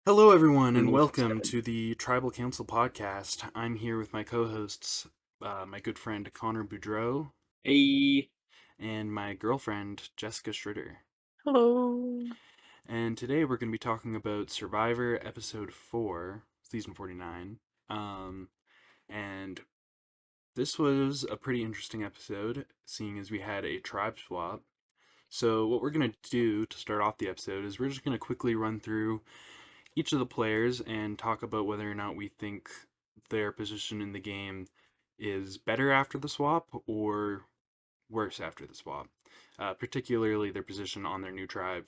Hello, everyone, and Remove welcome seven. to the Tribal Council podcast. I'm here with my co hosts, my good friend Connor Boudreau A and my girlfriend Jessica Schroeder. Hello. And today we're going to be talking about Survivor Episode 4, Season 49. Um, and this was a pretty interesting episode, seeing as we had a tribe swap. So, what we're going to do to start off the episode is we're just going to quickly run through each of the players and talk about whether or not we think their position in the game is better after the swap or worse after the swap, particularly their position on their new tribe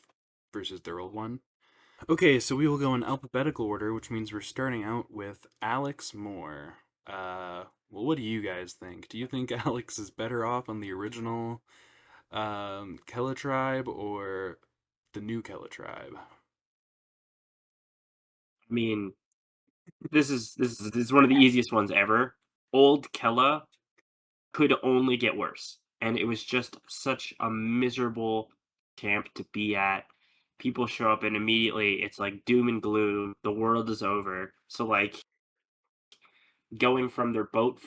versus their old one. Okay, so we will go in alphabetical order, which means we're starting out with Alex Moore. Well, what do you guys think? Do you think Alex is better off on the original Kella tribe or the new Kella tribe? I mean, this is one of the easiest ones ever. Old Kella could only get worse, and it was just such a miserable camp to be at. People show up and immediately it's like doom and gloom. The world is over. So like going from their boat,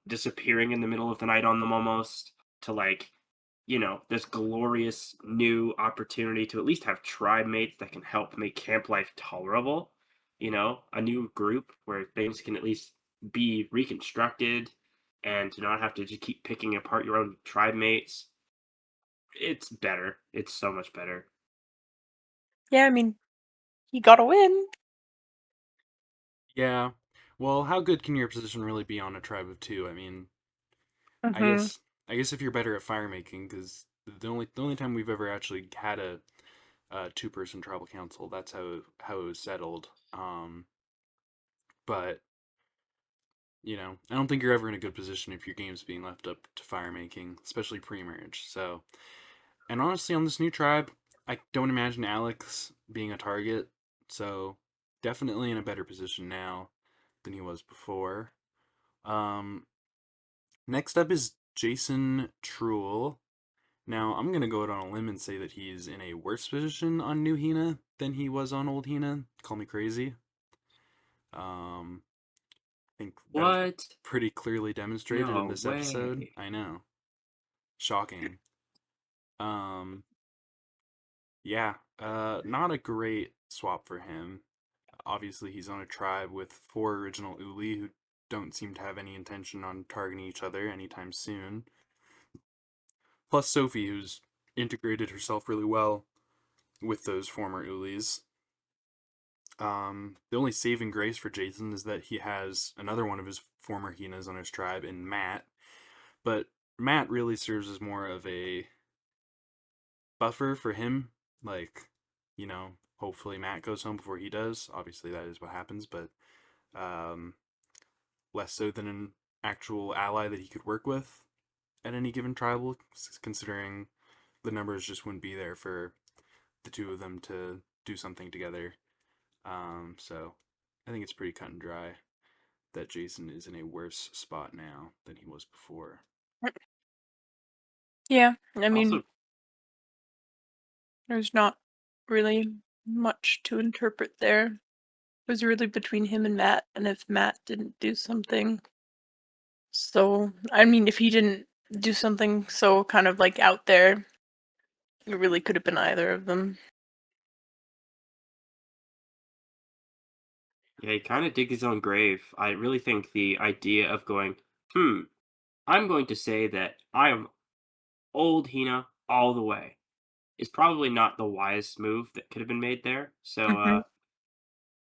disappearing in the middle of the night on them almost to like this glorious new opportunity to at least have tribe mates that can help make camp life tolerable. A new group where things can at least be reconstructed and to not have to just keep picking apart your own tribe mates. It's better. It's so much better. Yeah, he got a win. Yeah. Well, how good can your position really be on a tribe of two? I mean, I Hmm. guess I guess if you're better at fire making, because the only time we've ever actually had a two-person tribal council, that's how it was settled. But I don't think you're ever in a good position if your game's being left up to fire making, especially pre-merge. So, and honestly, on this new tribe, I don't imagine Alex being a target. So, definitely in a better position now than he was before. Um, Next up is Jason Truel. Now, I'm going to go out on a limb and say that he's in a worse position on New Hina than he was on Old Hina. Call me crazy. Um, I think that was What? pretty clearly demonstrated in No this episode. way. I know. Shocking. Um, yeah, not a great swap for him. Obviously, he's on a tribe with four original Uli who don't seem to have any intention on targeting each other anytime soon. Plus Sophie, who's integrated herself really well with those former Ulis. The only saving grace for Jason is that he has another one of his former Hinas on his tribe in Matt, but Matt really serves as more of a buffer for him. Like, hopefully Matt goes home before he does. Obviously, that is what happens, but um, less so than an actual ally that he could work with at any given tribal, considering the numbers just wouldn't be there for the two of them to do something together. So I think it's pretty cut and dry that Jason is in a worse spot now than he was before. Yeah, Also, there's not really much to interpret there. It was really between him and Matt, and if Matt didn't do something if he didn't do something so kind of like out there, it really could have been either of them. yeah, he kind of dig his own grave. I really think the idea of going, hmm, I'm going to say that I am old Hina all the way is probably not the wisest move that could have been made there. So Hmm.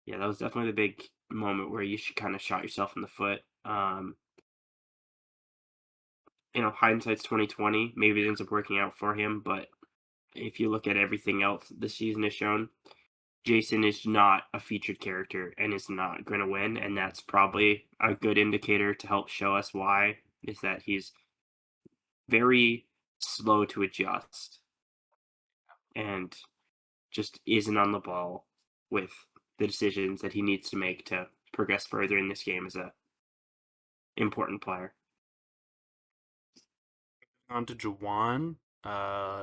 yeah, that was definitely the big moment where you should kind of shot yourself in the foot. Hindsight's 2020. Maybe it ends up working out for him, but if you look at everything else this season has shown, Jason is not a featured character and is not going to win, and that's probably a good indicator to help show us why. Is that he's very slow to adjust and just isn't on the ball with the decisions that he needs to make to progress further in this game as a important player. On to Jawan.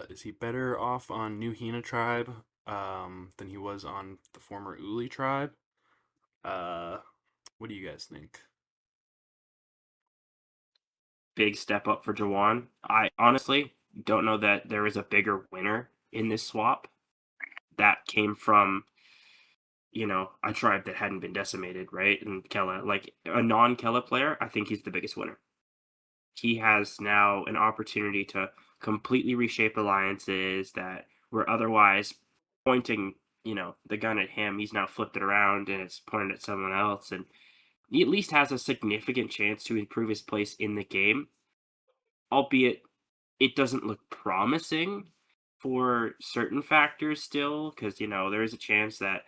Is he better off on New Hina tribe than he was on the former Uli tribe. Uh, what do you guys think? Big step up for Jawan. I honestly don't know that there is a bigger winner in this swap that came from, a tribe that hadn't been decimated, right? And Kella, like a non-Kella player, I think he's the biggest winner. He has now an opportunity to completely reshape alliances that were otherwise pointing, the gun at him. He's now flipped it around and it's pointed at someone else, and he at least has a significant chance to improve his place in the game, albeit it doesn't look promising for certain factors still, because there is a chance that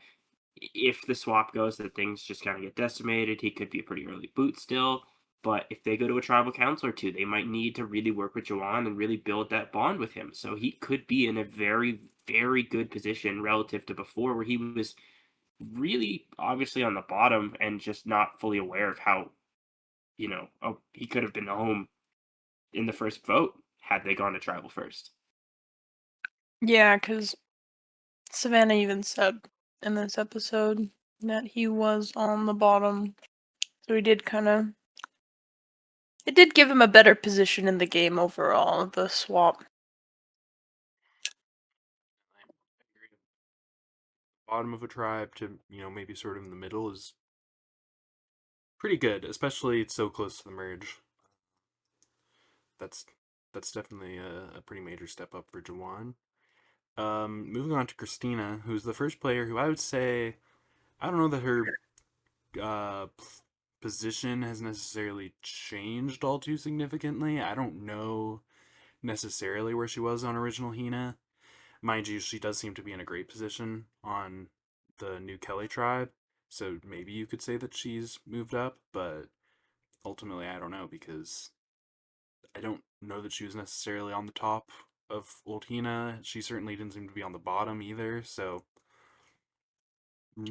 if the swap goes that things just kind of get decimated, he could be a pretty early boot still. But if they go to a tribal council or two, they might need to really work with Joanne and really build that bond with him. So he could be in a very, very good position relative to before, where he was really obviously on the bottom and just not fully aware of how, he could have been home in the first vote had they gone to tribal first. Yeah, because Savannah even said in this episode that he was on the bottom. So he did kind of. It did give him a better position in the game overall, the swap. I agree. Bottom of a tribe to maybe sort of in the middle is pretty good, especially it's so close to the merge. That's that's definitely a pretty major step up for Jawan. Moving on to Christina, who's the first player who I would say I don't know that her uh, position has necessarily changed all too significantly. I don't know necessarily where she was on original Hina. Mind you, she does seem to be in a great position on the new Kelly tribe, so maybe you could say that she's moved up, but ultimately I don't know because I don't know that she was necessarily on the top of old Hina. She certainly didn't seem to be on the bottom either, so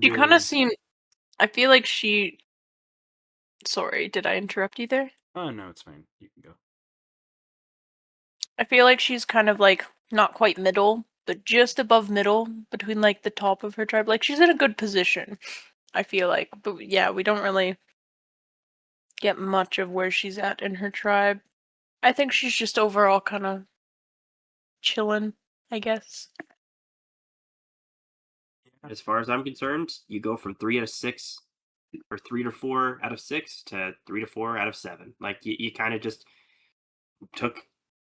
She kind of really. seemed. I feel like she. Sorry, did I interrupt you there? Oh no, it's fine. You can go. I feel like she's kind of like not quite middle, but just above middle between like the top of her tribe. Like she's in a good position, I feel like. But yeah, we don't really get much of where she's at in her tribe. I think she's just overall kind of chilling, I guess. As far as I'm concerned, you go from 3 out of 6 or 3 to 4 out of 6 to 3 to 4 out of 7. Like you kind of just took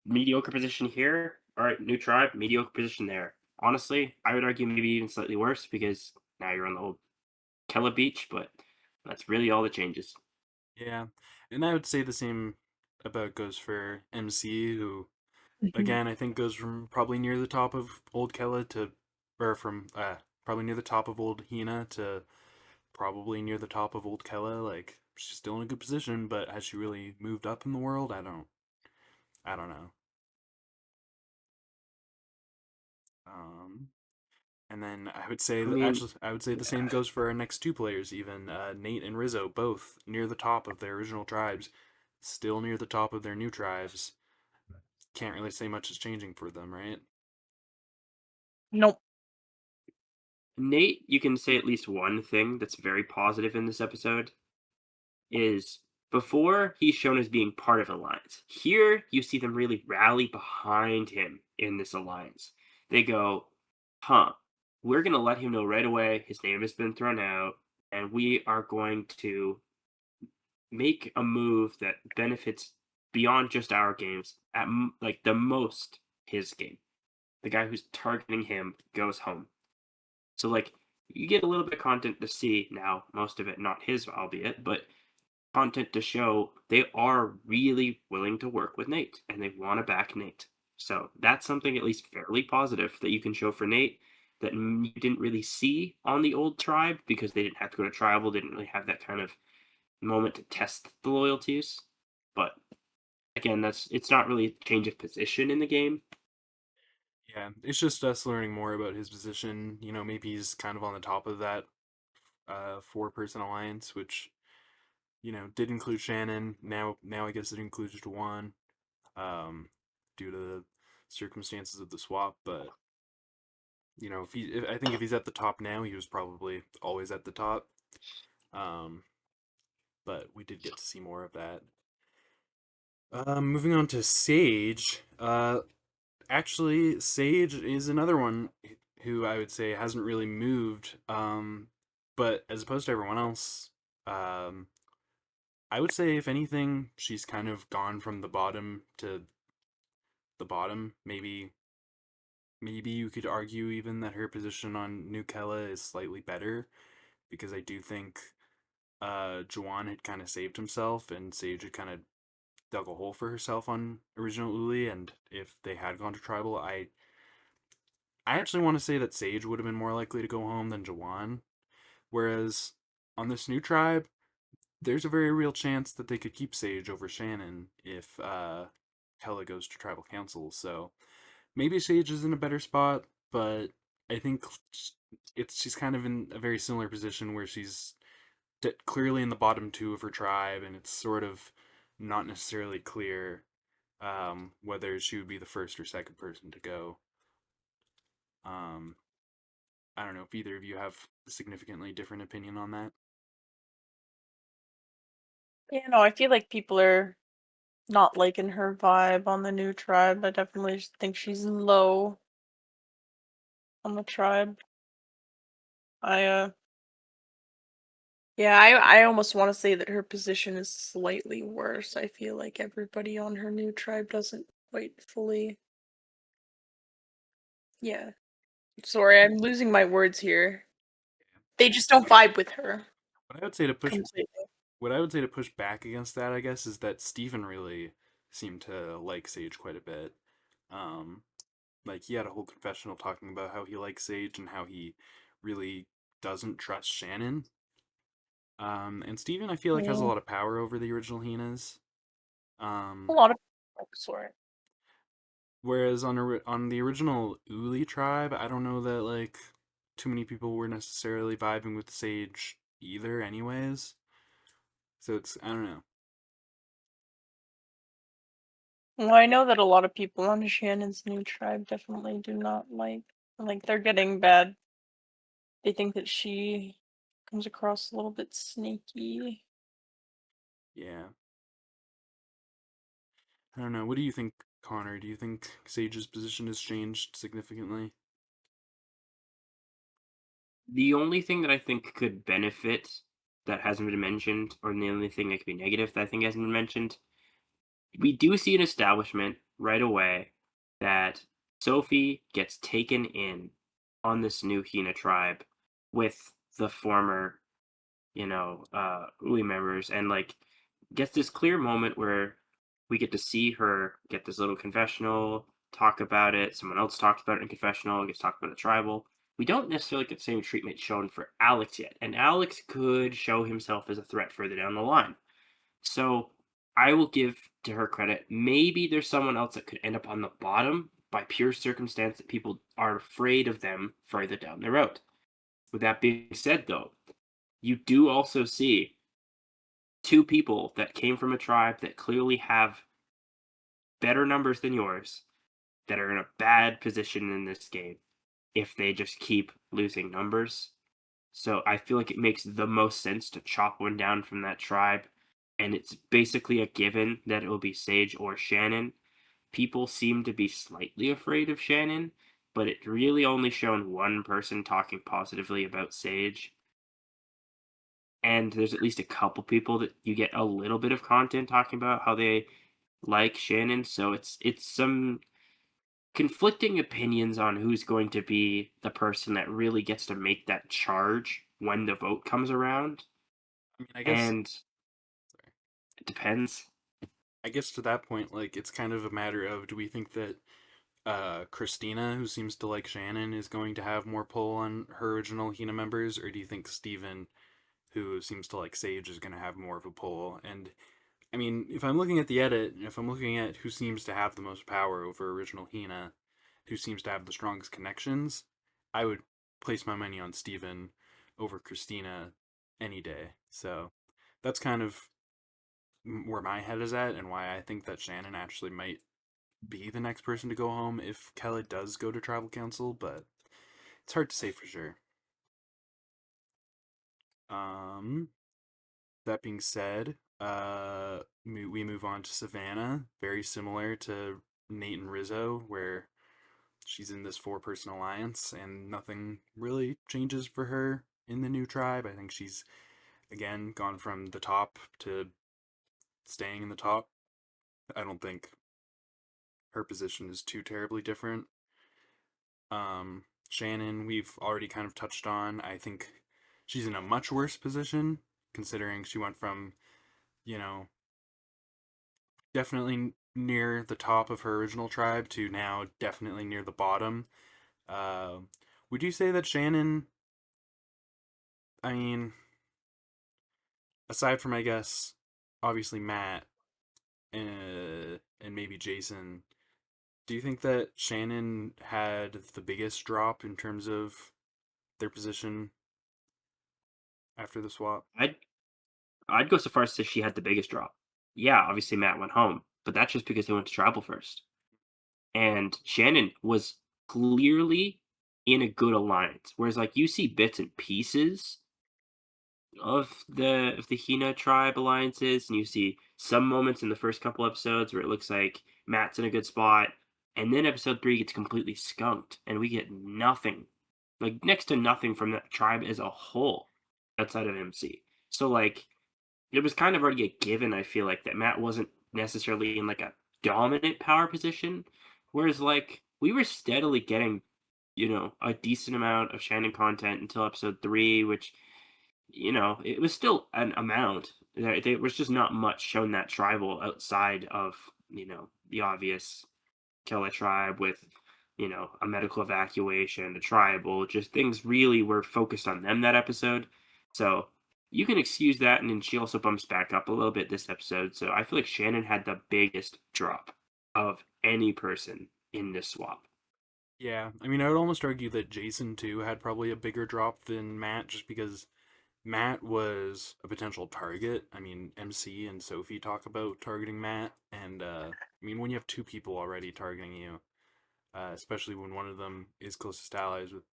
mediocre position here. All right, new tribe, mediocre position there. Honestly, I would argue maybe even slightly worse because now you're on the old Kella Beach, but that's really all that changes. Yeah, and I would say the same about goes for MC, who Mhm. again I think goes from probably near the top of Old Kella to, or from probably near the top of Old Hina to probably near the top of Old Kella. Like she's still in a good position, but has she really moved up in the world? I don't know. Um, and then I would say I that mean, actually I would say the same yeah, goes for our next two players, even Nate and Rizzo, both near the top of their original tribes, still near the top of their new tribes. Can't really say much is changing for them, right? Nope. Nate, you can say at least one thing that's very positive in this episode is before he's shown as being part of an alliance. Here you see them really rally behind him in this alliance. They go, huh, we're gonna let him know right away his name has been thrown out, and we are going to make a move that benefits beyond just our games at like the most his game. The guy who's targeting him goes home. So like you get a little bit of content to see now, most of it not his albeit, but content to show they are really willing to work with Nate and they want to back Nate. So that's something at least fairly positive that you can show for Nate that you didn't really see on the old tribe because they didn't have to go to tribal, they didn't really have that kind of moment to test the loyalties. But again, it's not really a change of position in the game. Yeah, it's just us learning more about his position. Maybe he's kind of on the top of that four-person alliance, which did include Shannon. Now I guess it includes Juwan, um, due to the circumstances of the swap. But I think if he's at the top now, he was probably always at the top. Um, but we did get to see more of that. Moving on to Sage. Actually, Sage is another one who I would say hasn't really moved. But as opposed to everyone else, um, I would say if anything, she's kind of gone from the bottom to the bottom. Maybe you could argue even that her position on Nukella is slightly better because I do think Juwan had kind of saved himself and Sage had kind of dug a hole for herself on original Uli, and if they had gone to tribal, I actually want to say that Sage would have been more likely to go home than Jawan. Whereas on this new tribe, there's a very real chance that they could keep Sage over Shannon if Hela goes to tribal council. So maybe Sage is in a better spot, but I think she's kind of in a very similar position where she's clearly in the bottom two of her tribe, and it's sort of not necessarily clear whether she would be the first or second person to go. Um, I don't know if either of you have a significantly different opinion on that. Yeah, no, I feel like people are not liking her vibe on the new tribe. I definitely just think she's low on the tribe. I Yeah, I almost want to say that her position is slightly worse. I feel like everybody on her new tribe doesn't quite fully. Yeah. Sorry, I'm losing my words here. They just don't vibe with her What I would say to push completely. what I would say to push back against that, I guess, is that Steven really seemed to like Sage quite a bit. Um, like he had a whole confessional talking about how he likes Sage and how he really doesn't trust Shannon. And Steven, I feel like has a Mm. lot of power over the original Heenas. A Um, lot of sorry. whereas on the original Uli tribe, I don't know that like too many people were necessarily vibing with Sage either, anyways. So I don't know. Well, I know that a lot of people on Shannon's new tribe definitely do not like they're getting bad. They think that she comes across a little bit sneaky. Yeah, I don't know. What do you think, Connor? Do you think Sage's position has changed significantly? The only thing that I think could benefit that hasn't been mentioned, or the only thing that could be negative that I think hasn't been mentioned, we do see an establishment right away that Sophie gets taken in on this new Hina tribe with the former, Uli members, and like gets this clear moment where we get to see her get this little confessional, talk about it. Someone else talks about it in confessional, gets talked about the tribal. We don't necessarily get the same treatment shown for Alex yet, and Alex could show himself as a threat further down the line. So I will give to her credit. Maybe there's someone else that could end up on the bottom by pure circumstance that people are afraid of them further down the road. With that being said, though, you do also see two people that came from a tribe that clearly have better numbers than yours that are in a bad position in this game if they just keep losing numbers. So I feel like it makes the most sense to chop one down from that tribe. And it's basically a given that it will be Sage or Shannon. People seem to be slightly afraid of Shannon, but it really only shown one person talking positively about Sage. And there's at least a couple people that you get a little bit of content talking about how they like Shannon. So it's some conflicting opinions on who's going to be the person that really gets to make that charge when the vote comes around. I mean, And it depends. I guess to that point, like it's kind of a matter of do we think that Christina, who seems to like Shannon, is going to have more pull on her original Hina members, or do you think Steven, who seems to like Sage, is going to have more of a pull? And I mean, if I'm looking at the edit, if I'm looking at who seems to have the most power over original Hina, who seems to have the strongest connections, I would place my money on Steven over Christina any day. So that's kind of where my head is at, and why I think that Shannon actually might be the next person to go home if Kelly does go to tribal council. But it's hard to say for sure. Um, that being said, we move on to Savannah, very similar to Nate and Rizzo, where she's in this four-person alliance and nothing really changes for her in the new tribe. I think she's again gone from the top to staying in the top. I don't think her position is too terribly different. Shannon, we've already kind of touched on. I think she's in a much worse position considering she went from, you know, definitely near the top of her original tribe to now definitely near the bottom. Uh, would you say that Shannon, I mean, aside from, I guess, obviously Matt and maybe Jason, do you think that Shannon had the biggest drop in terms of their position after the swap? I'd I'd go so far as to say she had the biggest drop. Yeah, obviously Matt went home, but that's just because they went to tribal first. And Shannon was clearly in a good alliance. Whereas like you see bits and pieces of the Hina tribe alliances, and you see some moments in the first couple episodes where it looks like Matt's in a good spot, and then episode 3 gets completely skunked, and we get nothing, like next to nothing from that tribe as a whole outside of MC. So like it was kind of already a given, I feel like, that Matt wasn't necessarily in like a dominant power position. Whereas like we were steadily getting, a decent amount of Shannon content until episode 3, which, it was still an amount. There was just not much shown that tribal outside of, the obvious kill a tribe with, a medical evacuation, a tribal, just things really were focused on them that episode. So you can excuse that. And then she also bumps back up a little bit this episode. So I feel like Shannon had the biggest drop of any person in this swap. Yeah, I mean, I would almost argue that Jason too had probably a bigger drop than Matt, just because Matt was a potential target. I mean, MC and Sophie talk about targeting Matt, and I mean, when you have two people already targeting you, especially when one of them is closest allies with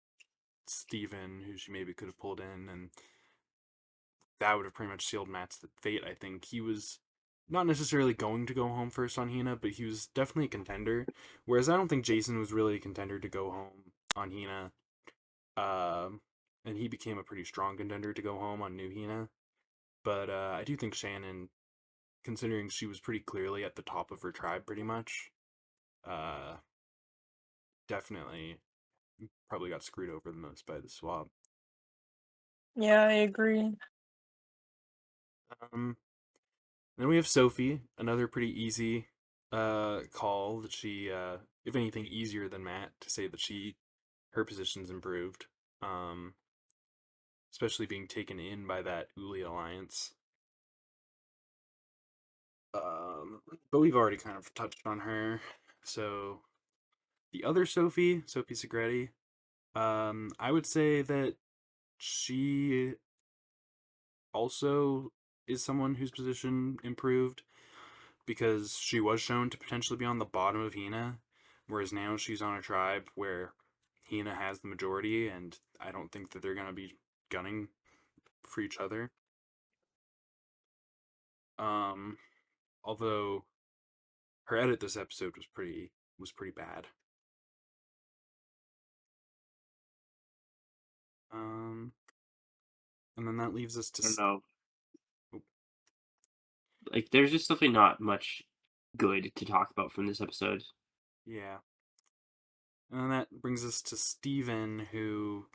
Steven, who she maybe could have pulled in, and that would have pretty much sealed Matt's fate. I think he was not necessarily going to go home first on Hina, but he was definitely a contender. Whereas I don't think Jason was really a contender to go home on Hina. Um, and he became a pretty strong contender to go home on New Hina. But I do think Shannon, considering she was pretty clearly at the top of her tribe pretty much, uh, definitely probably got screwed over the most by the swap. Yeah, I agree. Um, then we have Sophie, another pretty easy call that she, if anything, easier than Matt to say that her position's improved. Um, especially being taken in by that Uli alliance. But we've already kind of touched on her. So the other Sophie, Sophie Segretti, I would say that she also is someone whose position improved because she was shown to potentially be on the bottom of Hina, whereas now she's on a tribe where Hina has the majority, and I don't think that they're going to be gunning for each other. Um, although her edit this episode was pretty bad. Um, and then that leaves us to I don't know. oh, Like there's just simply not much good to talk about from this episode. yeah, and then that brings us to Steven, who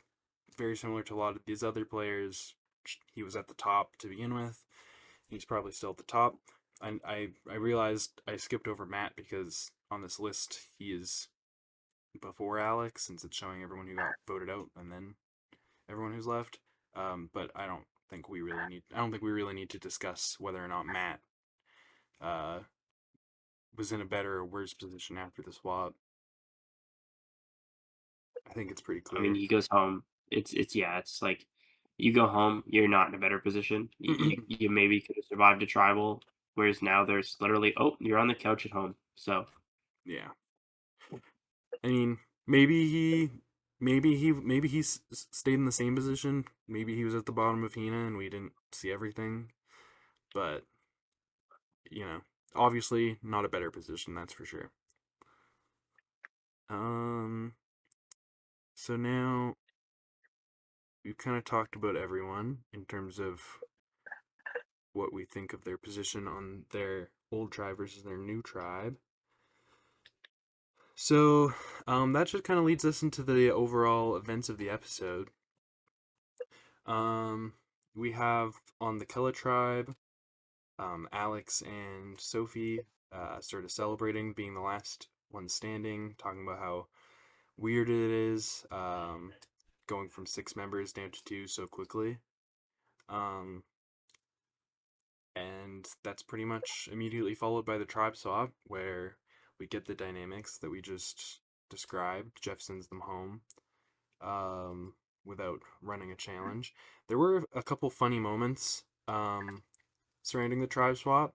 very similar to a lot of these other players. He was at the top to begin with. He's probably still at the top. I realized I skipped over Matt because on this list he is before Alex, since it's showing everyone who got voted out and then everyone who's left. But I don't think we really need. I don't think we really need to discuss whether or not Matt uh, was in a better or worse position after the swap. I think it's pretty I mean, clear. he goes home. It's yeah, it's like you go home, you're not in a better position. You maybe could have survived a tribal, whereas now there's literally, oh, you're on the couch at home. So Yeah, I mean, maybe he maybe stayed in the same position. Maybe he was at the bottom of Hina and we didn't see everything. But you know, obviously not a better position, that's for sure. Um, so now we've kind of talked about everyone in terms of what we think of their position on their old tribe versus their new tribe. So, that just kind of leads us into the overall events of the episode. Um, we have on the Kella tribe, Alex and Sophie started celebrating being the last one standing, talking about how weird it is going from 6 members down to 2 so quickly. Um, and that's pretty much immediately followed by the tribe swap, where we get the dynamics that we just described. Jeff sends them home without running a challenge. There were a couple funny moments surrounding the tribe swap.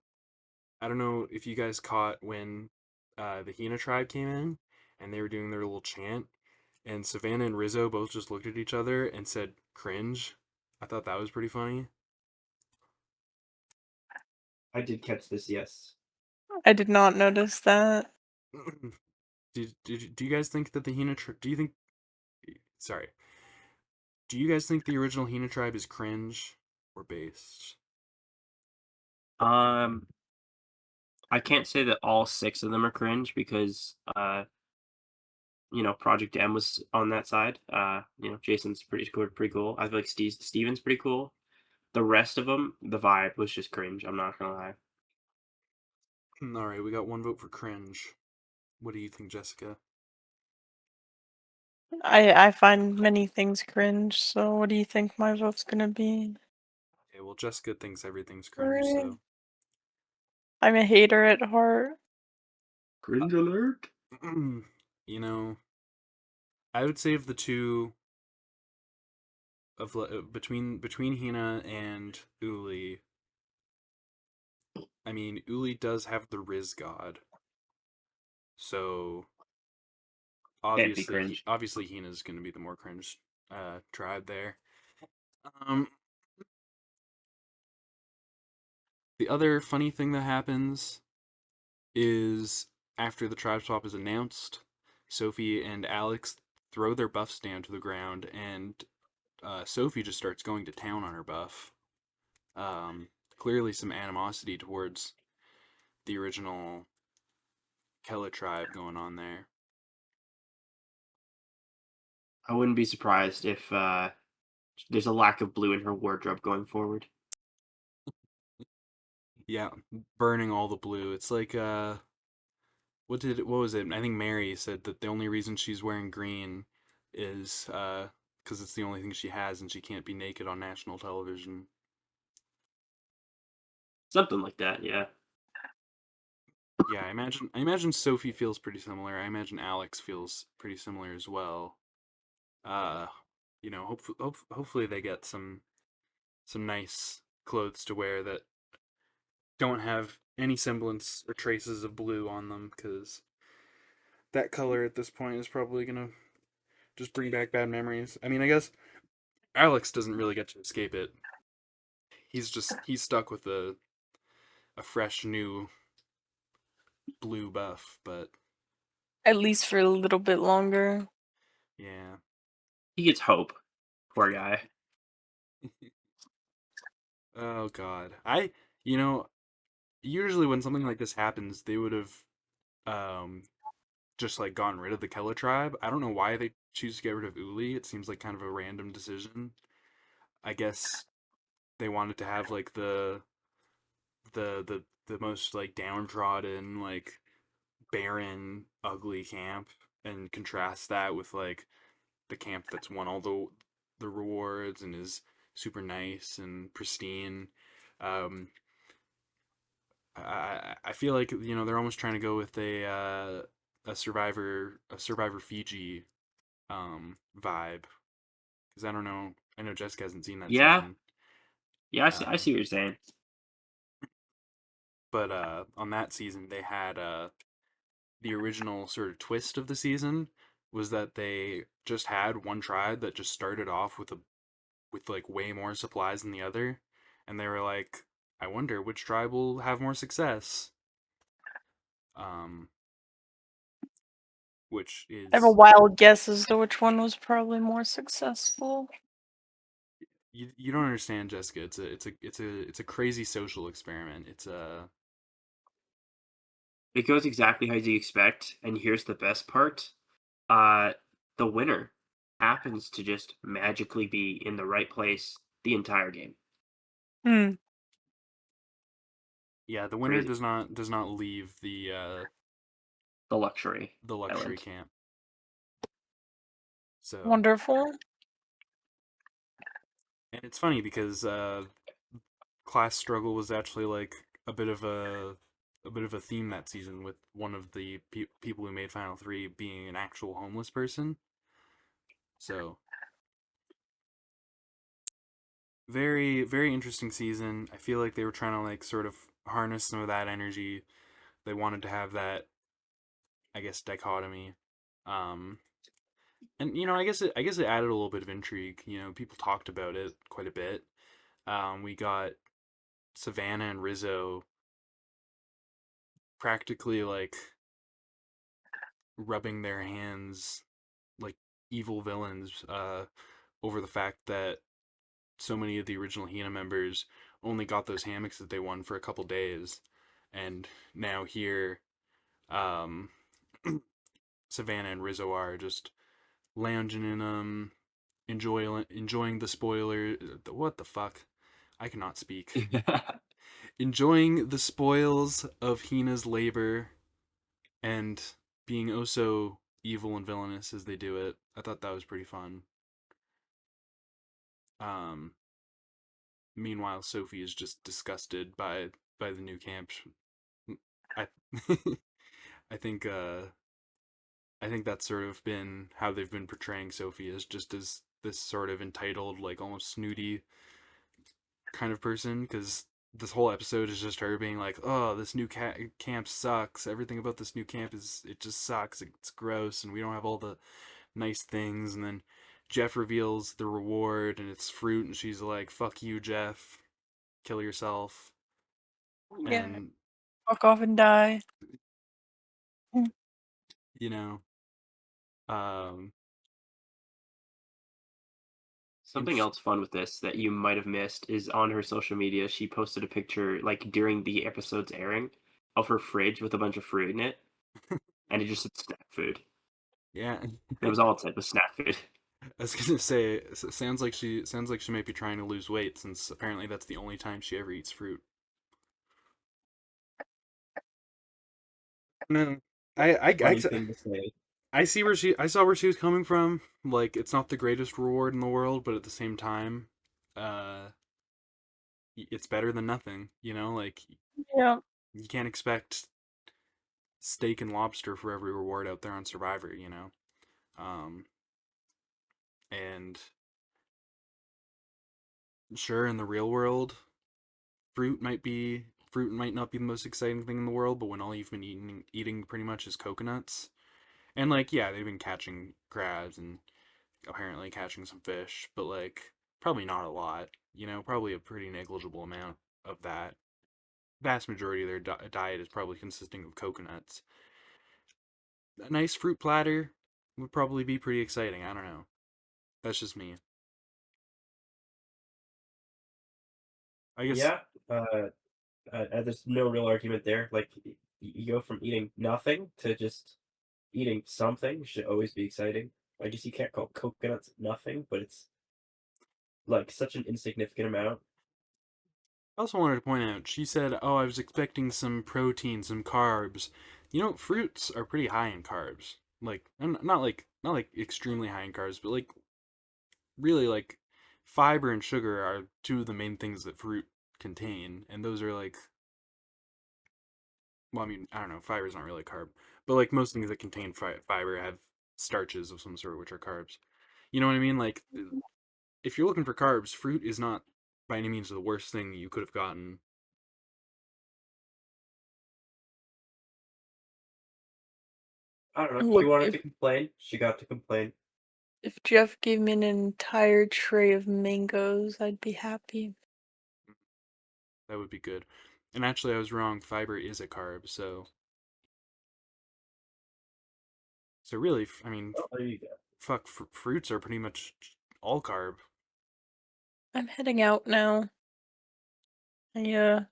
I don't know if you guys caught when the Hina tribe came in and they were doing their little chant, and Savannah and Rizzo both just looked at each other and said cringe. I thought that was pretty funny. I did catch this, yes. I did not notice that. Do you guys think that the do you think, sorry, do you guys think the original Hina tribe is cringe or based? Um, I can't say that all 6 of them are cringe because Project M was on that side. Jason's pretty cool. I feel like Steven's pretty cool. The rest of them, the vibe was just cringe. I'm not gonna lie. All right, we got one vote for cringe. What do you think, Jessica? I find many things cringe, so what do you think my vote's gonna be? Okay, well, Jessica thinks everything's cringe, Right. so I'm a hater at heart. Cringe alert. you know, I would say of the two, between Hina and Uli. I mean, Uli does have the Riz God, so Can't be cringe. obviously Hina's going to be the more cringe tribe there. Um, the other funny thing that happens is after the tribe swap is announced, Sophie and Alex throw their buffs down to the ground, and Sophie just starts going to town on her buff. Um, Clearly, some animosity towards the original Kella tribe going on there. I wouldn't be surprised if there's a lack of blue in her wardrobe going forward. Yeah, burning all the blue. It's like what was it? I think Mary said that the only reason she's wearing green is because it's the only thing she has and she can't be naked on national television. Something like that, yeah. Yeah, I imagine Sophie feels pretty similar. I imagine Alex feels pretty similar as well. Uh, hopefully they get some nice clothes to wear that don't have any semblance or traces of blue on them, because that color at this point is probably gonna just bring back bad memories. I mean, I guess Alex doesn't really get to escape it. He's stuck with a fresh new blue buff, but At least for a little bit longer. yeah. He gets hope. Poor guy. Oh god. Usually when something like this happens, they would have um just like gotten rid of the Kella tribe. I don't know why they choose to get rid of Uli. It seems like kind of a random decision. I guess they wanted to have like the most like downtrodden, like barren, ugly camp, and contrast that with like the camp that's won all the rewards and is super nice and pristine. Um, I feel like they're almost trying to go with a Survivor Fiji vibe, because I don't know, I know Jessica hasn't seen that Yeah, season. yeah. I Um, see what you're saying. but on that season they had the original sort of twist of the season was that they just had one tribe that just started off with like way more supplies than the other, and they were like, I wonder which tribe will have more success. Um, which I have a is wild guess as to which one was probably more successful. you don't understand, Jessica. It's a crazy social experiment. It's a It goes exactly how you expect, and here's the best part. Uh, the winner happens to just magically be in the right place the entire game. Hmm. yeah. The winner Crazy. does not leave The luxury the luxury island. camp. So Wonderful. and it's funny because class struggle was actually like a bit of a bit of a theme that season with one of the people who made Final Three being an actual homeless person. So very interesting season. I feel like they were trying to like sort of harness some of that energy. They wanted to have that, I guess, dichotomy. Um, and I guess it added a little bit of intrigue. People talked about it quite a bit. We got Savannah and Rizzo practically like rubbing their hands like evil villains over the fact that so many of the original Hina members only got those hammocks that they won for a couple days, and now here, um, Savannah and Rizzo are just lounging in them, enjoying the spoiler. What the fuck? I cannot speak. Enjoying the spoils of Hina's labor and being oh so evil and villainous as they do it. I thought that was pretty fun. Um, Meanwhile, Sophie is just disgusted by the new camp. I I think I think that's sort of been how they've been portraying Sophie as just as this sort of entitled, like almost snooty kind of person. Because this whole episode is just her being like, "Oh, this new camp sucks. Everything about this new camp is it just sucks. It's gross, and we don't have all the nice things." And then Jeff reveals the reward, and it's fruit, and she's like, "Fuck you, Jeff. Kill yourself." Yeah. And Fuck off and die. Hmm. you know, um, Something int- else fun with this that you might have missed is on her social media, she posted a picture like during the episode's airing of her fridge with a bunch of fruit in it, and it just said snack food. yeah. It was all it said was snack food. I was gonna say, sounds like she might be trying to lose weight since apparently that's the only time she ever eats fruit. No, Funny thing to say. I see where I saw where she was coming from. Like, it's not the greatest reward in the world, but at the same time, uh, it's better than nothing. Like Yeah. you can't expect steak and lobster for every reward out there on Survivor. Um, and sure, in the real world, fruit might not be the most exciting thing in the world, but when all you've been eating pretty much is coconuts, and like yeah, they've been catching crabs and apparently catching some fish, but like probably not a lot. Probably a pretty negligible amount of that. Vast majority of their diet is probably consisting of coconuts. A nice fruit platter would probably be pretty exciting. I don't know. That's just me. I guess Yeah, there's no real argument there. Like, you go from eating nothing to just eating something should always be exciting. I guess you can't call coconuts nothing, but it's like such an insignificant amount. I also wanted to point out, she said, "Oh, I was expecting some protein, some carbs." Fruits are pretty high in carbs. Like, not like extremely high in carbs, but like really like fiber and sugar are two of the main things that fruit contain, and those are like, well, I mean, I don't know, fiber is not really a carb, but like most things that contain fiber have starches of some sort, which are carbs. You know what I mean? Like, if you're looking for carbs, fruit is not by any means the worst thing you could have gotten. I don't know. She Look, wanted if to complain. She got to complain. if Jeff gave me an entire tray of mangoes, I'd be happy. That would be good. And actually, I was wrong. Fiber is a carb, so really, I mean, Oh, there you go. fuck, fruits are pretty much all carb. I'm heading out now. I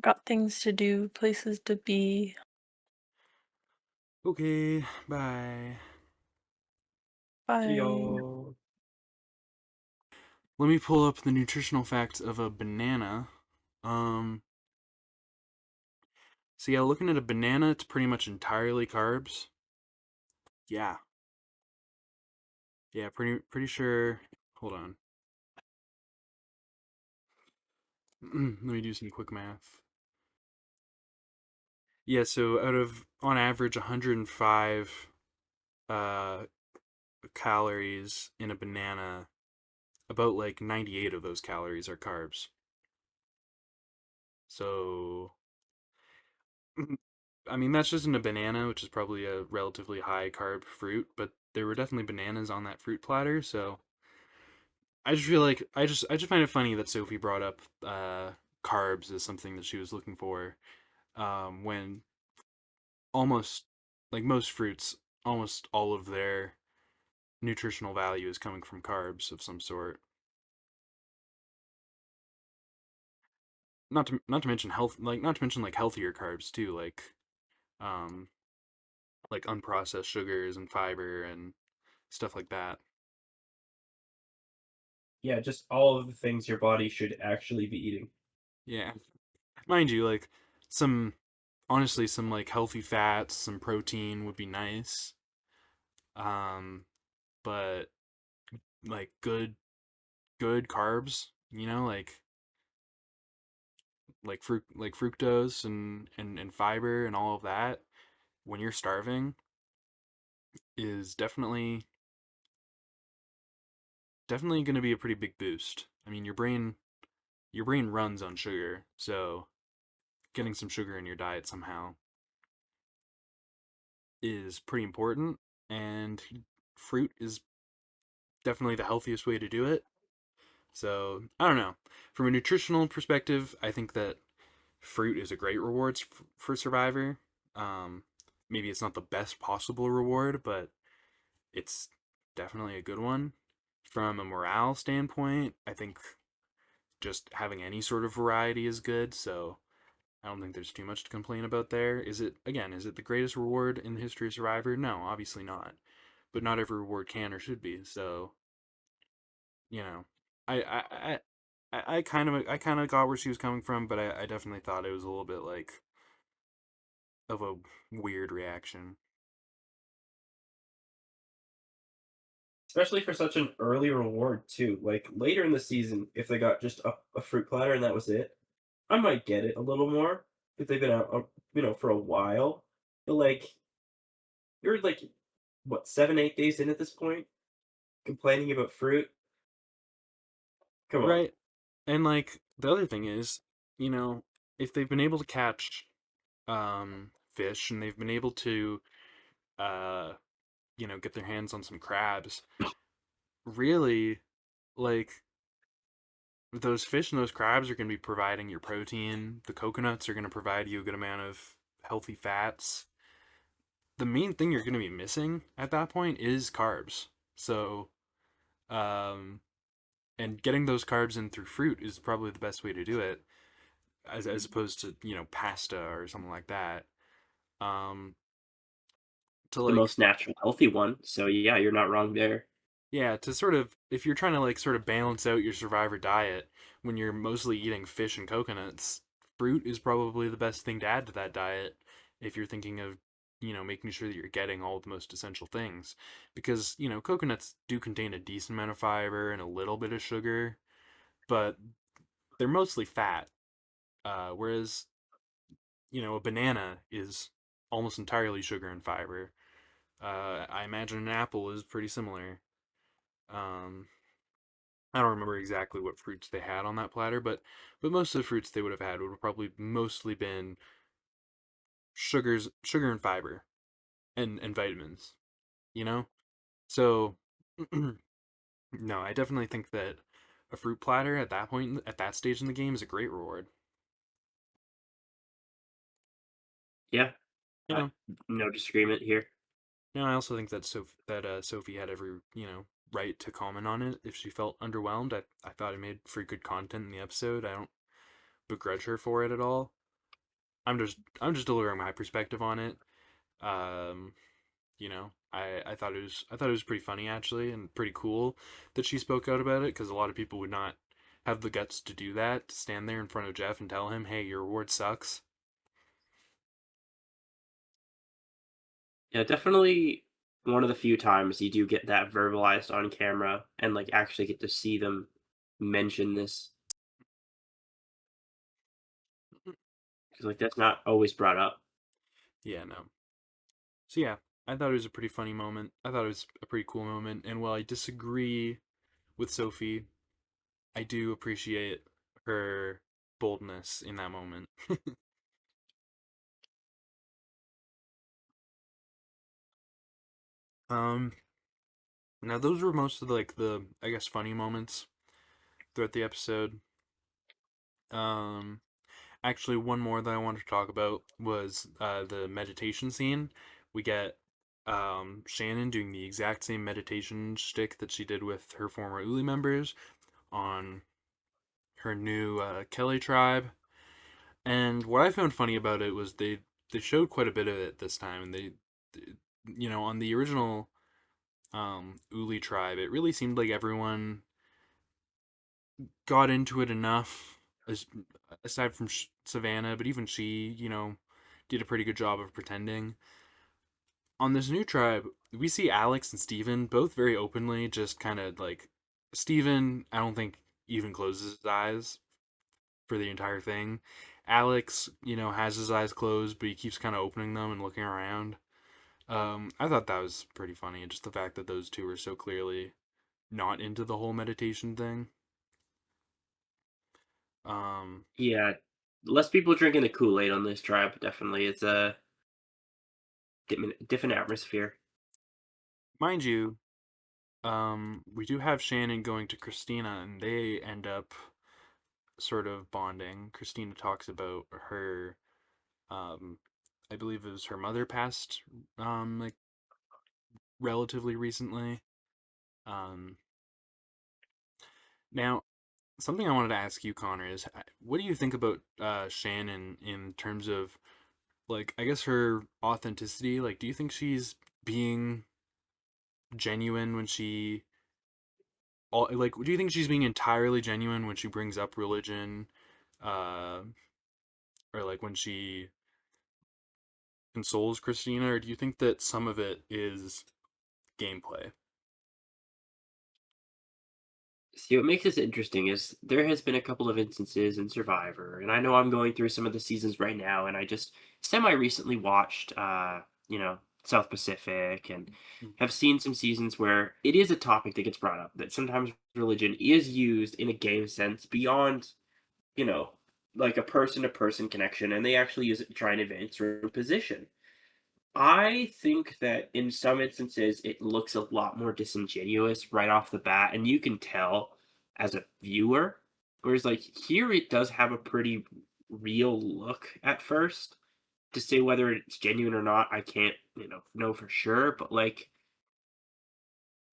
got things to do, places to be. Okay, bye. See Bye. y'all. Let me pull up the nutritional facts of a banana. Um, so yeah, looking at a banana, it's pretty much entirely carbs. Yeah, yeah, pretty sure. Hold on. Let me do some quick math. Yeah, so out of on average 105 uh calories in a banana, about like 98 of those calories are carbs. So I mean that's just in a banana, which is probably a relatively high carb fruit, but there were definitely bananas on that fruit platter, so I just feel like I just find it funny that Sophie brought up carbs as something that she was looking for when almost like most fruits, almost all of their nutritional value is coming from carbs of some sort. Not to mention not to mention like healthier carbs too, um like unprocessed sugars and fiber and stuff like that. Yeah, just all of the things your body should actually be eating. Yeah. Mind you, like some honestly some like healthy fats, some protein would be nice. Um but like good carbs, like fructose and fiber and all of that when you're starving is definitely going to be a pretty big boost. I mean, your brain runs on sugar, so getting some sugar in your diet somehow is pretty important, and fruit is definitely the healthiest way to do it. So, I don't know. From a nutritional perspective, I think that fruit is a great reward for Survivor. Um, Maybe it's not the best possible reward, but it's definitely a good one. From a morale standpoint, I think just having any sort of variety is good, so I don't think there's too much to complain about there. Is it the greatest reward in the history of Survivor? No, obviously not. But not every reward can or should be, so, you know. I I I kind of got where she was coming from, but I definitely thought it was a little bit like of a weird reaction. Especially for such an early reward too. Like later in the season, if they got just a fruit platter and that was it, I might get it a little more if they've been out, for a while. But like you're like what 7, 8 days in at this point, complaining about fruit. Come on, Right? And like the other thing is, you know, if they've been able to catch fish and they've been able to uh get their hands on some crabs, really like those fish and those crabs are going to be providing your protein. The coconuts are going to provide you a good amount of healthy fats. The main thing you're going to be missing at that point is carbs. So, um, and getting those carbs in through fruit is probably the best way to do it, as opposed to pasta or something like that. Um, to it's the like most natural, healthy one. So yeah, you're not wrong there. Yeah, to sort of if you're trying to like sort of balance out your survivor diet when you're mostly eating fish and coconuts, fruit is probably the best thing to add to that diet if you're thinking of, making sure that you're getting all the most essential things. Because, coconuts do contain a decent amount of fiber and a little bit of sugar, but they're mostly fat. Whereas, a banana is almost entirely sugar and fiber. I imagine an apple is pretty similar. Um, I don't remember exactly what fruits they had on that platter, but most of the fruits they would have had would have probably mostly been sugar and fiber. and vitamins, you know? So no, I definitely think that a fruit platter at that point at that stage in the game is a great reward. Yeah, You know, no disagreement here. I also think that Sophie had every right to comment on it if she felt underwhelmed. I thought it made for good content in the episode. I don't begrudge her for it at all. I'm just delivering my perspective on it. Um, I thought it was pretty funny actually, and pretty cool that she spoke out about it because a lot of people would not have the guts to do that, to stand there in front of Jeff and tell him, "Hey, your award sucks." Yeah, definitely one of the few times you do get that verbalized on camera and like actually get to see them mention this because like that's not always brought up. Yeah, no. So yeah, I thought it was a pretty funny moment. I thought it was a pretty cool moment, and while I disagree with Sophie, I do appreciate her boldness in that moment. um, Now those were most of the I guess funny moments throughout the episode. Um, Actually, one more that I wanted to talk about was the meditation scene. We get Shannon doing the exact same meditation shtick that she did with her former Uli members on her new Kelly tribe. And what I found funny about it was they showed quite a bit of it this time, and on the original Uli tribe, it really seemed like everyone got into it enough, as, aside from Savannah, but even she, did a pretty good job of pretending. On this new tribe, we see Alex and Steven both very openly just kind of like Steven, I don't think even closes his eyes for the entire thing. Alex, has his eyes closed, but he keeps kind of opening them and looking around. I thought that was pretty funny, just the fact that those two are so clearly not into the whole meditation thing. Um, Yeah, less people drinking the Kool-Aid on this tribe. Definitely, it's a different atmosphere. Mind you, we do have Shannon going to Christina, and they end up sort of bonding. Christina talks about her, um, I believe it was her mother passed, like relatively recently. Um, Now, something I wanted to ask you, Connor, is what do you think about Shannon in terms of like I guess her authenticity? Like, do you think she's being genuine when like do you think she's being entirely genuine when she brings up religion, uh, or like when she consoles Christina, or do you think that some of it is gameplay? See, what makes this interesting is there has been a couple of instances in Survivor, and I know I'm going through some of the seasons right now, and I just semi recently watched, South Pacific, and have seen some seasons where it is a topic that gets brought up that sometimes religion is used in a game sense beyond, you know, like a person to person connection, and they actually use it to try and advance their own position. I think that in some instances it looks a lot more disingenuous right off the bat, and you can tell as a viewer. Whereas, like, here it does have a pretty real look at first. To say whether it's genuine or not, I can't, know for sure. But, like,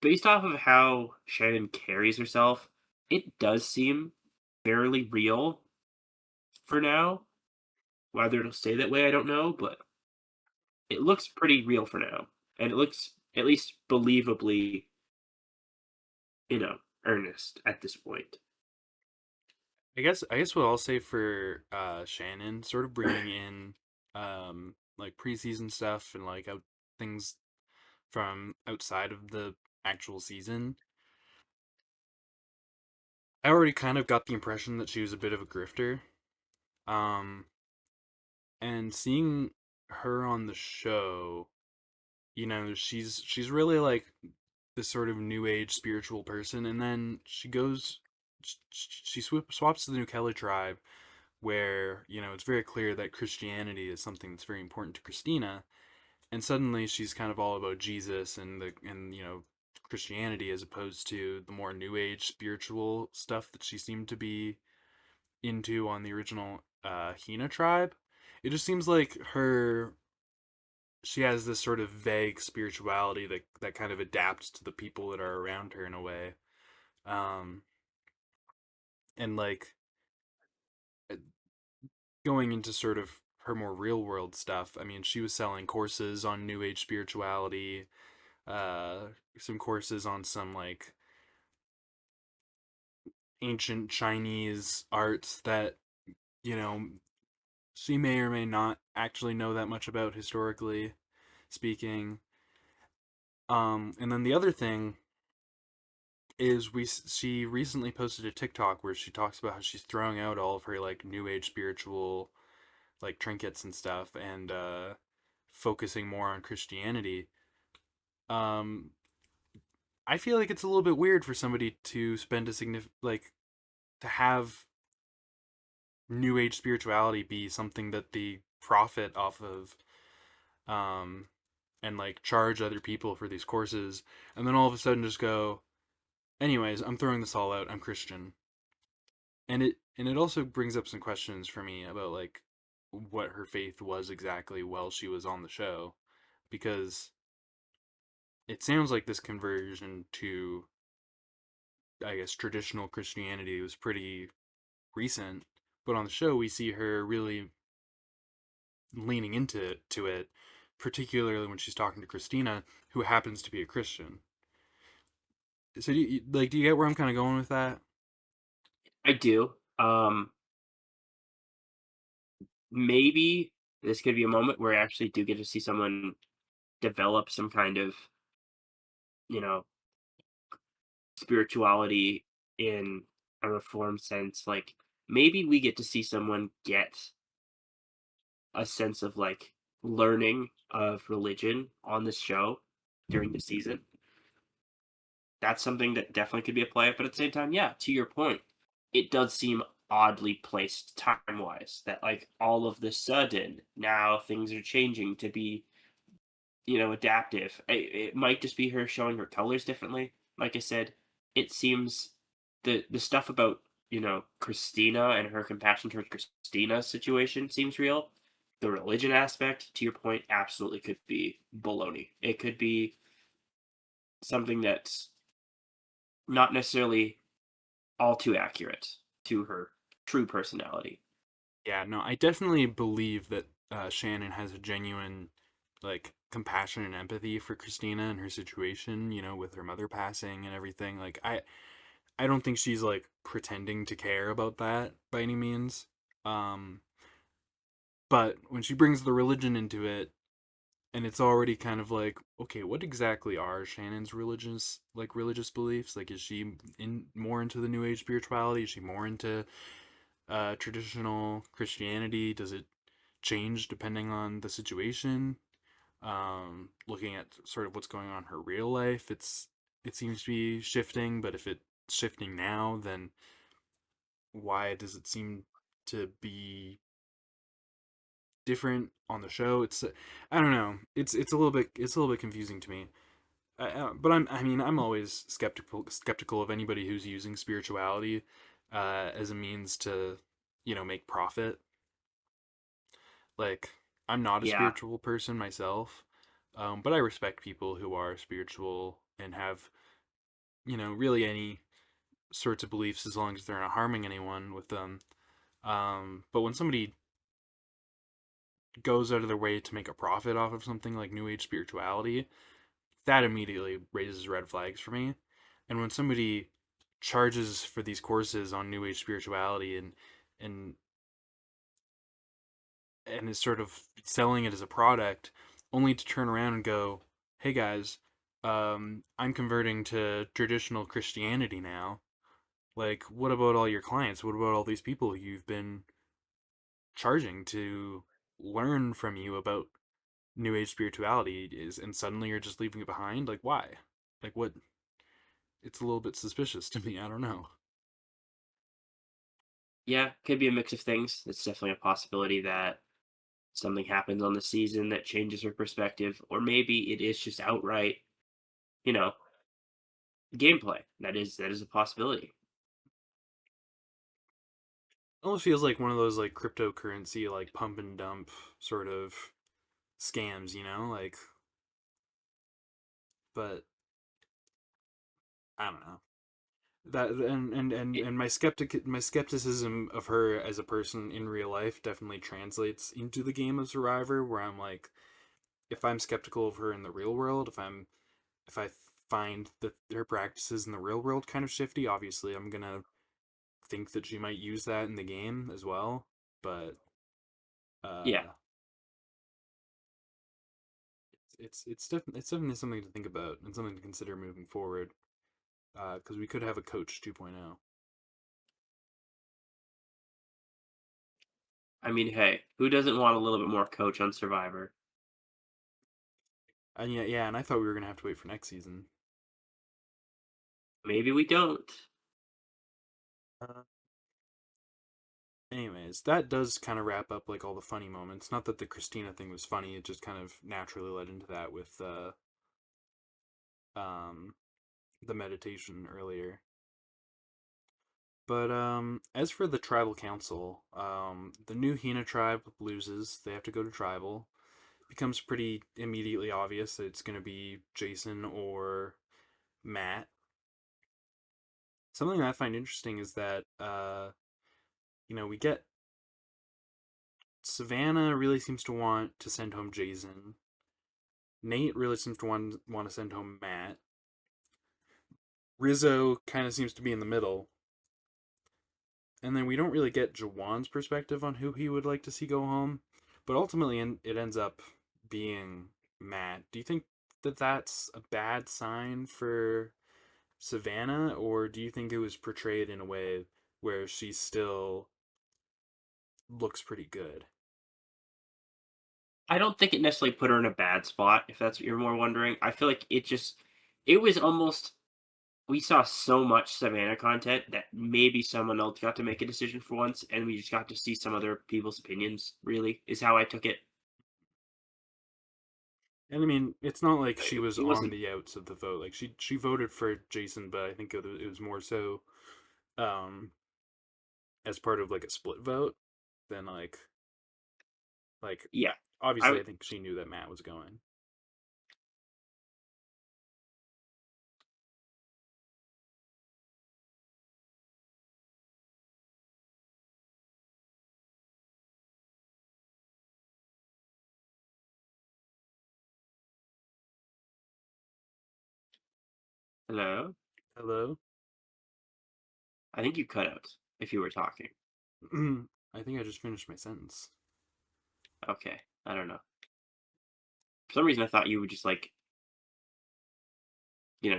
based off of how Shannon carries herself, it does seem fairly real for now. Whether it'll stay that way, I don't know, but it looks pretty real for now. And it looks at least believably, you know, earnest at this point. I guess what I'll say for Shannon, sort of bringing in like preseason stuff and like out things from outside of the actual season. I already kind of got the impression that she was a bit of a grifter. Um, and seeing her on the show, she's really like this sort of new age spiritual person, and then she swaps to the New Kelly tribe, where it's very clear that Christianity is something that's very important to Christina, and suddenly she's kind of all about Jesus and Christianity as opposed to the more new age spiritual stuff that she seemed to be into on the original Hina tribe. It just seems like she has this sort of vague spirituality that kind of adapts to the people that are around her in a way. Um, and like going into sort of her more real world stuff. I mean, she was selling courses on new age spirituality, uh some courses on some like ancient Chinese arts that, you know, she may or may not actually know that much about historically speaking. And then the other thing is she recently posted a TikTok where she talks about how she's throwing out all of her like new age spiritual like trinkets and stuff and focusing more on Christianity. Um I feel like it's a little bit weird for somebody to spend a significant like to have new age spirituality be something that they profit off of, um and like charge other people for these courses, and then all of a sudden just go, anyways, I'm throwing this all out, I'm Christian. And it also brings up some questions for me about like what her faith was exactly while she was on the show, because it sounds like this conversion to, I guess, traditional Christianity was pretty recent, but on the show we see her really leaning into it, particularly when she's talking to Christina, who happens to be a Christian. So do you get where I'm kind of going with that? I do. Maybe this could be a moment where I actually do get to see someone develop some kind of, you know, spirituality in a reformed sense. Like maybe we get to see someone get a sense of like learning of religion on this show during the season. That's something that definitely could be a play. But at the same time, yeah, to your point, it does seem oddly placed time wise that like all of the sudden now things are changing to be, adaptive. It might just be her showing her colors differently. Like I said, it seems the stuff about Christina and her compassion towards Christina's situation seems real. The religion aspect, to your point, absolutely could be baloney. It could be something that's not necessarily all too accurate to her true personality. Yeah, no, I definitely believe that Shannon has a genuine like compassion and empathy for Christina and her situation, with her mother passing and everything. Like I don't think she's like pretending to care about that by any means. Um but when she brings the religion into it, and it's already kind of like, okay, what exactly are Shannon's religious beliefs? Like, is she in more into the new age spirituality? Is she more into traditional Christianity? Does it change depending on the situation? Looking at sort of what's going on in her real life, it seems to be shifting. But if it's shifting now, then why does it seem to be different on the show? I don't know. It's a little bit confusing to me. But I'm always skeptical of anybody who's using spirituality as a means to, make profit. Like, I'm not a Yeah, spiritual person myself, but I respect people who are spiritual and have, really any sorts of beliefs as long as they're not harming anyone with them. But when somebody goes out of their way to make a profit off of something like New Age spirituality, that immediately raises red flags for me. And when somebody charges for these courses on New Age spirituality and and is sort of selling it as a product, only to turn around and go, "Hey guys, I'm converting to traditional Christianity now. Like, what about all your clients? What about all these people you've been charging to learn from you about New Age spirituality is, and suddenly you're just leaving it behind? Like, why? Like, what? It's a little bit suspicious to me. I don't know." yeah, could be a mix of things. It's definitely a possibility that something happens on the season that changes her perspective, or maybe it is just outright, you know, gameplay. That is a possibility. Almost feels like one of those like cryptocurrency like pump and dump sort of scams, you know? Like, but I don't know. That It, and my skepticism of her as a person in real life definitely translates into the game of Survivor, where I'm like, if I'm skeptical of her in the real world, if I find that her practices in the real world kind of shifty, obviously I'm gonna think that she might use that in the game as well. But yeah, uh, it's definitely something to think about and something to consider moving forward. Because we could have a coach 2.0. I mean, hey, who doesn't want a little bit more coach on Survivor? And yeah, and I thought we were gonna have to wait for next season. Maybe we don't. Uh, Anyways, that does kind of wrap up like all the funny moments. Not that the Christina thing was funny; it just kind of naturally led into that with um the meditation earlier. But as for the tribal council, the new Hina tribe loses. They have to go to tribal. Becomes pretty immediately obvious that it's going to be Jason or Matt. Something that I find interesting is that we get Savannah really seems to want to send home Jason. Nate really seems to want to send home Matt. Rizzo kind of seems to be in the middle. And then we don't really get Jawan's perspective on who he would like to see go home. But ultimately, it ends up being Matt. Do you think that that's a bad sign for Savannah, or do you think it was portrayed in a way where she still looks pretty good? I don't think it necessarily put her in a bad spot, if that's what you're more wondering. I feel like it was almost, we saw so much Savannah content that maybe someone else got to make a decision for once, and we just got to see some other people's opinions, really, is how I took it. And I mean, it's not like she was It on wasn't, the outs of the vote. Like she voted for Jason, but I think it was more so um as part of like a split vote than like yeah. I obviously would, I think she knew that Matt was going. hello? Hello? I think you cut out if you were talking. I think I just finished my sentence. Okay. I don't know. For some reason, I thought you would just like,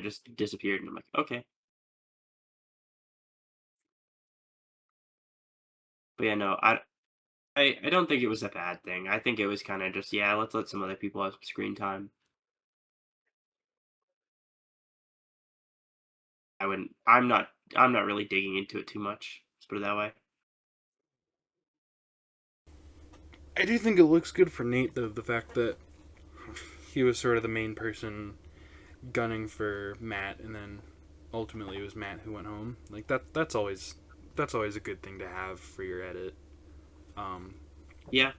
just disappeared, and I'm like, okay. But yeah, no, I don't think it was a bad thing. I think it was kind of just, yeah, let's let some other people have some screen time. I'm not really digging into it too much. Let's put it that way. I do think it looks good for Nate though, the fact that he was sort of the main person gunning for Matt, and then ultimately it was Matt who went home. Like that's always a good thing to have for your edit. Um, Yeah,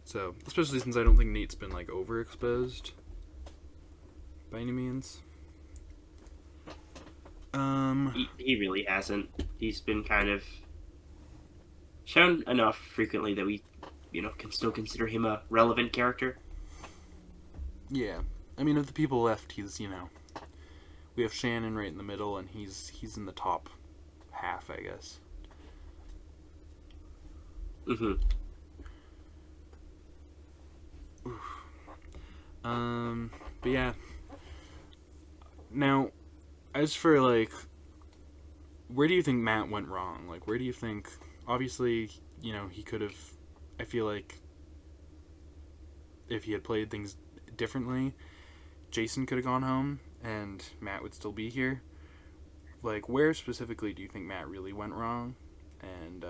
so especially since I don't think Nate's been like overexposed by any means. Um, he really hasn't. He's been kind of shown enough frequently that we, can still consider him a relevant character. yeah. I mean, of the people left, he's we have Shannon right in the middle, and he's in the top half, I guess. Hmm. Um, but yeah. Now, as for like, where do you think Matt went wrong? Like, where do you think? Obviously, he could have. I feel like if he had played things differently, Jason could have gone home, and Matt would still be here. Like, where specifically do you think Matt really went wrong? And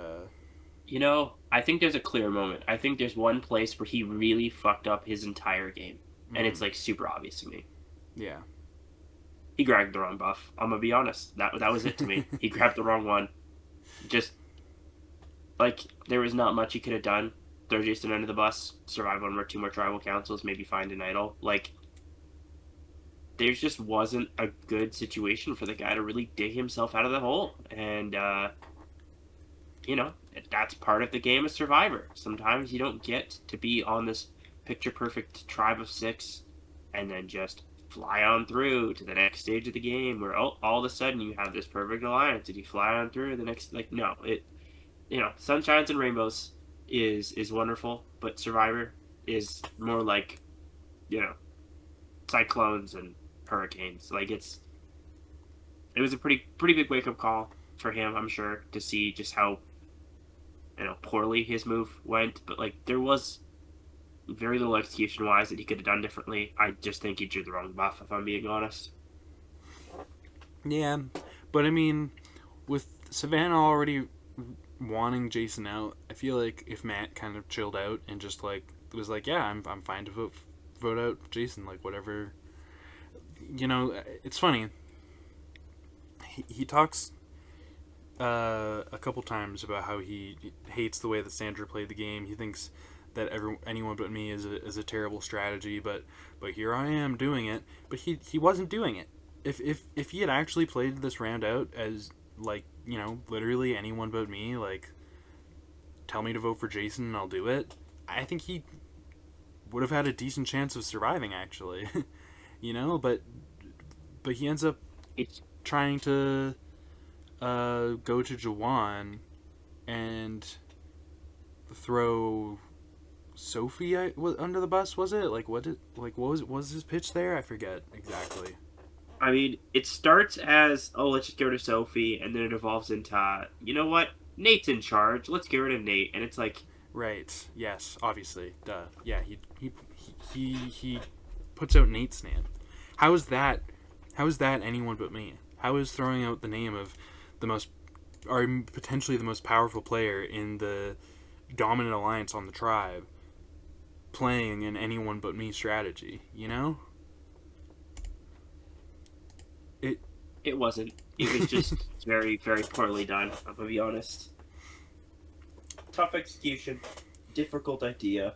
I think there's a clear moment. I think there's one place where he really fucked up his entire game, and it's Mm, like super obvious to me. yeah. He grabbed the wrong buff. I'm gonna be honest. That was it to me. He grabbed the wrong one. Just like there was not much he could have done. Throw Jason under the bus, survive one or two more tribal councils, maybe find an idol. Like there just wasn't a good situation for the guy to really dig himself out of the hole. And you know, that's part of the game of Survivor. Sometimes you don't get to be on this picture perfect tribe of six and then just fly on through to the next stage of the game where all of a sudden you have this perfect alliance and you fly on through the next, like, no, sunshines and rainbows is wonderful, but Survivor is more like, you know, cyclones and hurricanes. Like it was a pretty big wake up call for him, I'm sure, to see just how poorly his move went, but like there was very little execution wise that he could have done differently. I just think he drew the wrong buff, if I'm being honest. Yeah, but I mean, with Savannah already wanting Jason out, I feel like if Matt kind of chilled out and just like was like, yeah, I'm fine to vote out Jason, like whatever. It's funny. He talks a couple times about how he hates the way that Sandra played the game. He thinks that anyone but me is a terrible strategy, but here I am doing it. But he wasn't doing it. If he had actually played this round out as like literally anyone but me, like tell me to vote for Jason and I'll do it, I think he would have had a decent chance of surviving actually. But he ends up It's trying to go to Jawan and throw Sophie under the bus. Was it what was his pitch there? I forget exactly. I mean, it starts as, oh, let's just get rid of Sophie, and then it evolves into, you know what? Nate's in charge. Let's get rid of Nate. And it's like, Right. Yes. Obviously. Duh. Yeah. He puts out Nate's name. How is that? How is that anyone but me? How is throwing out the name of the most, or potentially the most powerful player in the dominant alliance on the tribe, playing an anyone but me strategy? It. it wasn't. It was just very, very poorly done, I'm going to be honest. Tough execution. Difficult idea.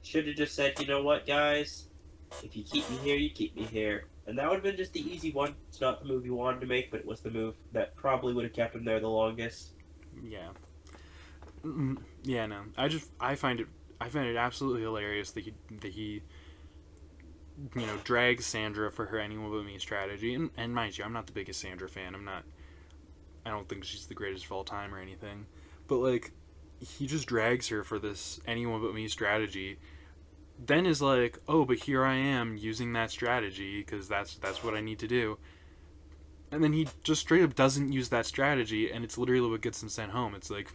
Should have just said, you know what, guys? If you keep me here, you keep me here. And that would have been just the easy one. It's not the move he wanted to make, but it was the move that probably would have kept him there the longest. Yeah. Yeah. No. I find it absolutely hilarious that he drags Sandra for her anyone but me strategy. And mind you, I'm not the biggest Sandra fan. I don't think she's the greatest of all time or anything. But like, he just drags her for this anyone but me strategy. Then is like, oh, but here I am using that strategy because that's what I need to do. And then he just straight up doesn't use that strategy, and it's literally what gets him sent home. It's like,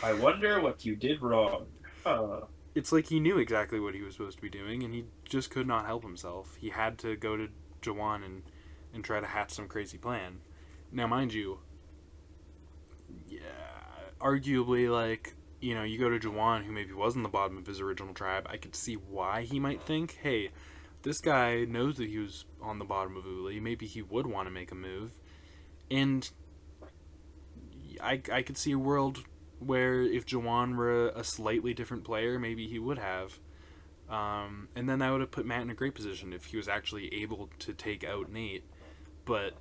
I wonder what you did wrong. Huh. It's like he knew exactly what he was supposed to be doing, and he just could not help himself. He had to go to Jawan and try to hatch some crazy plan. Now, mind you, yeah, arguably, like, you go to Jawan, who maybe was in the bottom of his original tribe, I could see why he might think, hey, this guy knows that he was on the bottom of Uli. Maybe he would want to make a move. And I could see a world where if Jawan were a slightly different player, maybe he would have. And then that would have put Matt in a great position if he was actually able to take out Nate. But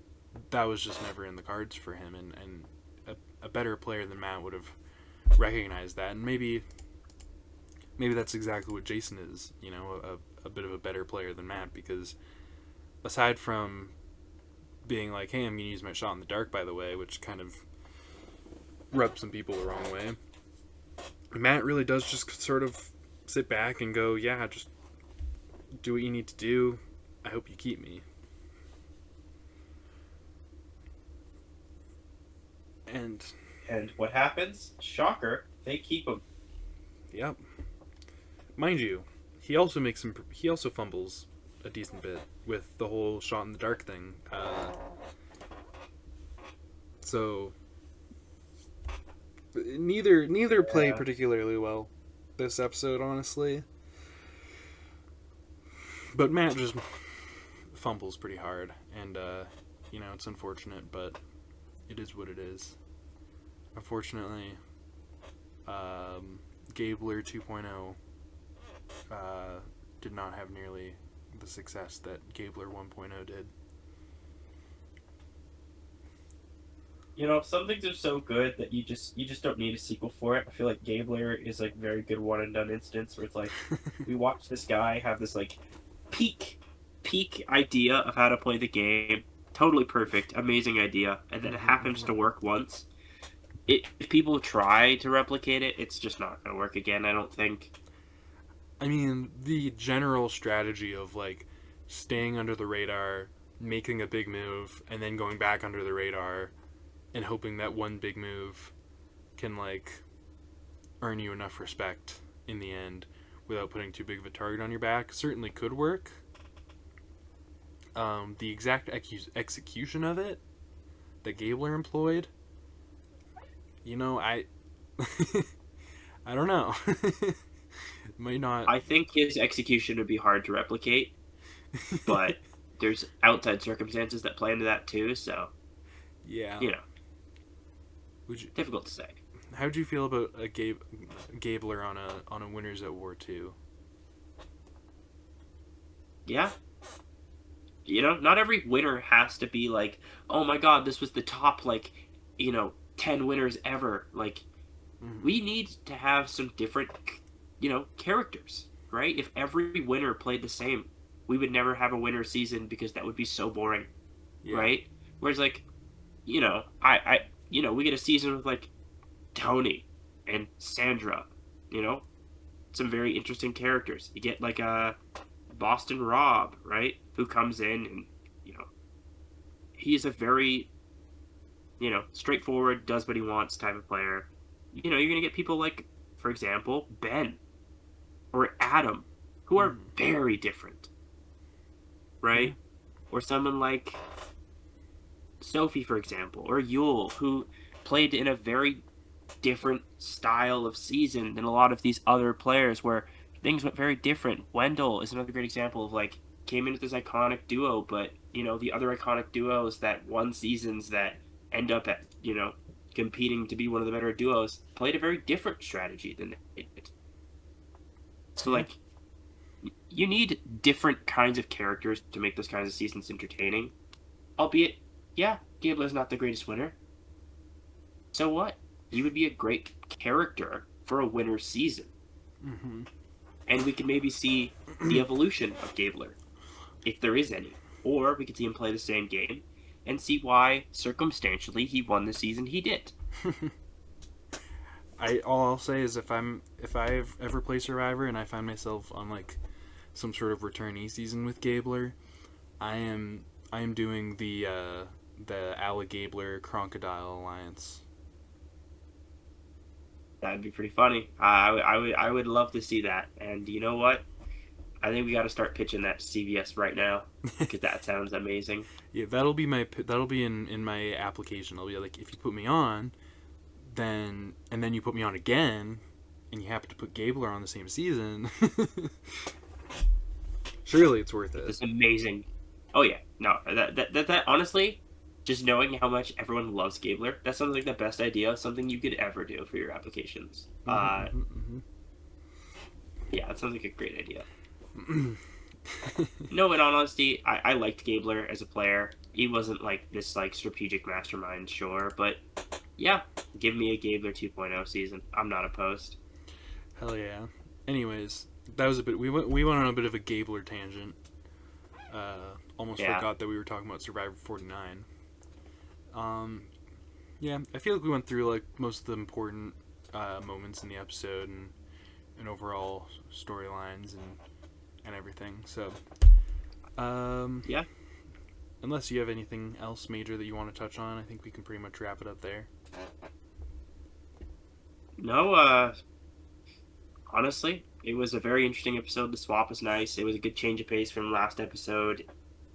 that was just never in the cards for him, and a better player than Matt would have recognized that. And maybe that's exactly what Jason is, a bit of a better player than Matt, because aside from being like, hey, I'm going to use my shot in the dark, by the way, which kind of rubs some people the wrong way, Matt really does just sort of sit back and go, yeah, just do what you need to do. I hope you keep me. And And what happens? Shocker, they keep him. yep, mind you, he also fumbles a decent bit with the whole shot in the dark thing. So Neither play Yeah. particularly well this episode, honestly. But Matt just fumbles pretty hard, and it's unfortunate, but it is what it is. Unfortunately, Gabler 2.0 did not have nearly the success that Gabler 1.0 did. Some things are so good that you just don't need a sequel for it. I feel like Gabler is like very good one and done instance where it's like we watch this guy have this like peak peak idea of how to play the game, totally perfect, amazing idea, and then it happens to work once. If people try to replicate it, it's just not going to work again, I don't think. I mean, the general strategy of like staying under the radar, making a big move, and then going back under the radar and hoping that one big move can like earn you enough respect in the end without putting too big of a target on your back certainly could work. The exact execution of it that Gabler employed, I I don't know. Might not. I think his execution would be hard to replicate, but there's outside circumstances that play into that too, so, Yeah. you know, Would you? difficult to say. How would you feel about a Gabler on a Winners at War 2? Yeah, not every winner has to be like, oh my god, this was the top, like, 10 winners ever. Like, Mm-hmm. we need to have some different, characters, right? If every winner played the same, we would never have a winner season because that would be so boring, Yeah. right? Whereas, like, we get a season with, like, Tony and Sandra, you know, some very interesting characters. You get, like, a Boston Rob, right? Who comes in and, you know, he's a very, straightforward, does what he wants type of player. You're going to get people like, for example, Ben or Adam, who are Mm-hmm. very different, Yeah. right? Or someone like Sophie, for example, or Yule, who played in a very different style of season than a lot of these other players where things went very different. Wendell is another great example of like came into this iconic duo, but the other iconic duos that won seasons that end up at competing to be one of the better duos played a very different strategy than they did. So Yeah. like you need different kinds of characters to make those kinds of seasons entertaining. Albeit, yeah, Gabler's not the greatest winner. So what? He would be a great character for a winner season. Mm-hmm. And we can maybe see the evolution of Gabler, if there is any. Or we could see him play the same game and see why, circumstantially, he won the season he did. All I'll say is if I've ever played Survivor and I find myself on like some sort of returnee season with Gabler, I am doing the Alligabler Crocodile Alliance. That'd be pretty funny. I would love to see that. And you know what? I think we got to start pitching that to CVS right now because that sounds amazing. Yeah, that'll be in my application. I'll be like, if you put me on, then you put me on again, and you happen to put Gabler on the same season. Surely it's worth it. This amazing. Oh yeah, no, that honestly, just knowing how much everyone loves Gabler, that sounds like the best idea, something you could ever do for your applications. Mm-hmm, mm-hmm, Yeah, that sounds like a great idea. mm-hmm. No, in all honesty, I liked Gabler as a player. He wasn't like this like strategic mastermind, sure, but yeah, give me a Gabler 2.0 season. I'm not opposed. Hell yeah. Anyways, that was a bit. We went on a bit of a Gabler tangent. Almost Yeah, forgot that we were talking about Survivor 49. Um, yeah, I feel like we went through like most of the important moments in the episode and overall storylines and everything. So, um, yeah. unless you have anything else major that you want to touch on, I think we can pretty much wrap it up there. No, honestly, it was a very interesting episode. The swap was nice. It was a good change of pace from last episode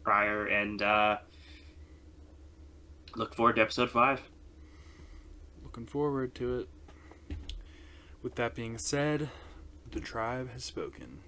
prior, and look forward to episode 5. Looking forward to it. With that being said, the tribe has spoken.